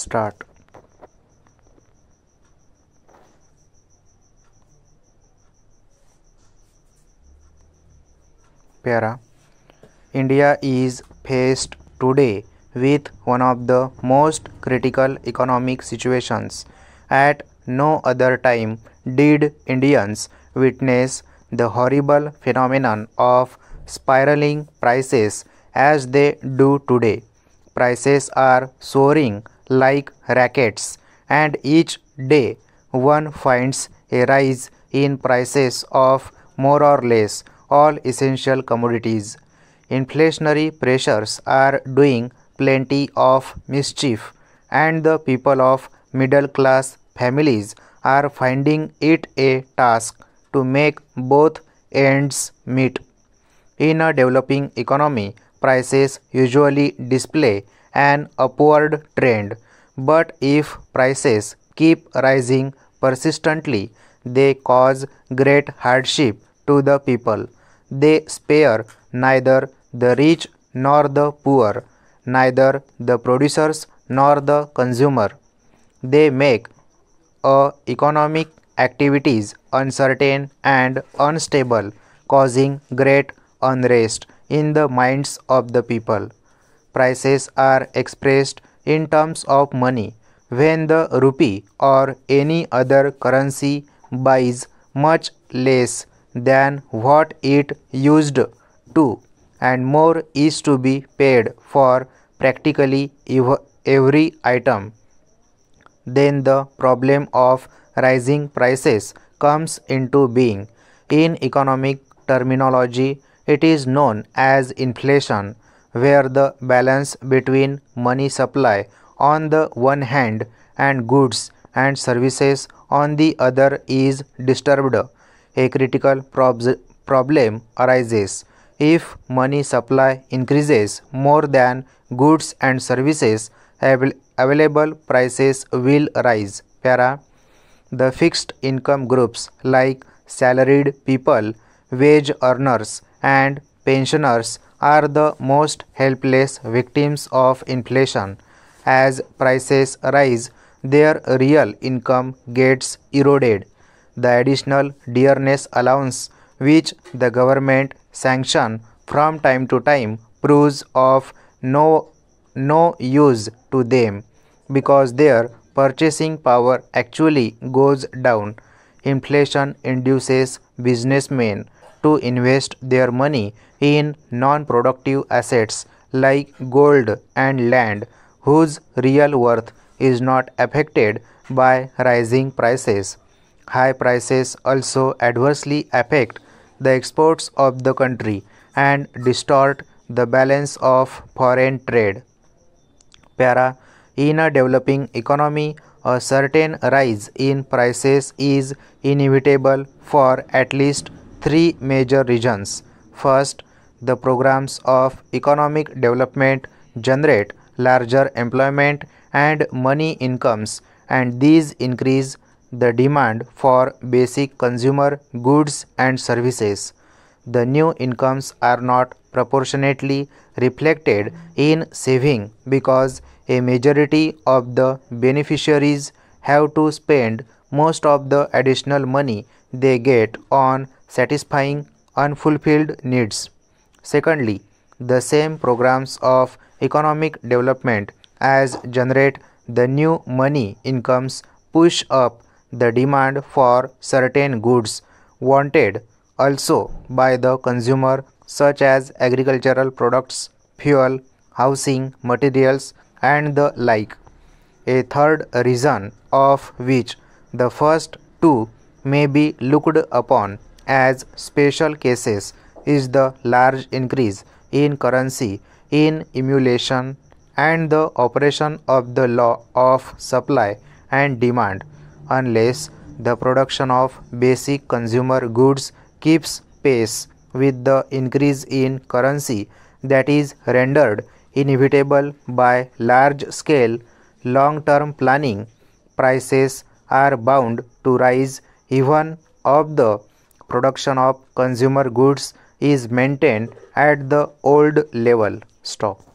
Start. Para. India is faced today with one of the most critical economic situations. At no other time did Indians witness the horrible phenomenon of spiraling prices as they do today. Prices are soaring like rockets, and each day one finds a rise in prices of more or less all essential commodities. Inflationary pressures are doing plenty of mischief, and the people of middle class families are finding it a task to make both ends meet. In a developing economy, prices usually display an upward trend, but if prices keep rising persistently, they cause great hardship to the people. They spare neither the rich nor the poor, neither the producers nor the consumer. They make economic activities uncertain and unstable, causing great unrest in the minds of the people. Prices are expressed in terms of money. When the rupee or any other currency buys much less than what it used to, and more is to be paid for practically every item, then the problem of rising prices comes into being. In economic terminology, it is known as inflation, where the balance between money supply on the one hand and goods and services on the other is disturbed. A critical problem arises if money supply increases more than goods and services available, prices will rise. Para. The fixed income groups like salaried people, wage earners, and pensioners are the most helpless victims of inflation. As prices rise, their real income gets eroded. The additional dearness allowance which the government sanction from time to time proves of no use to them because their purchasing power actually goes down. Inflation induces businessmen to invest their money in non productive assets like gold and land, whose real worth is not affected by rising prices. High prices also adversely affect the exports of the country and distort the balance of foreign trade. Para. In a developing economy, a certain rise in prices is inevitable for at least three major reasons. First, the programs of economic development generate larger employment and money incomes, and these increase the demand for basic consumer goods and services. The new incomes are not proportionately reflected in saving because a majority of the beneficiaries have to spend most of the additional money they get on satisfying unfulfilled needs. Secondly, the same programs of economic development as generate the new money incomes push up the demand for certain goods wanted also by the consumer, such as agricultural products, fuel, housing, materials, and the like. A third reason, of which the first two may be looked upon as special cases, is the large increase in currency in emulation and the operation of the law of supply and demand. Unless the production of basic consumer goods keeps pace with the increase in currency that is rendered inevitable by large scale long term planning, prices are bound to rise even if the production of consumer goods is maintained at the old level. Stop.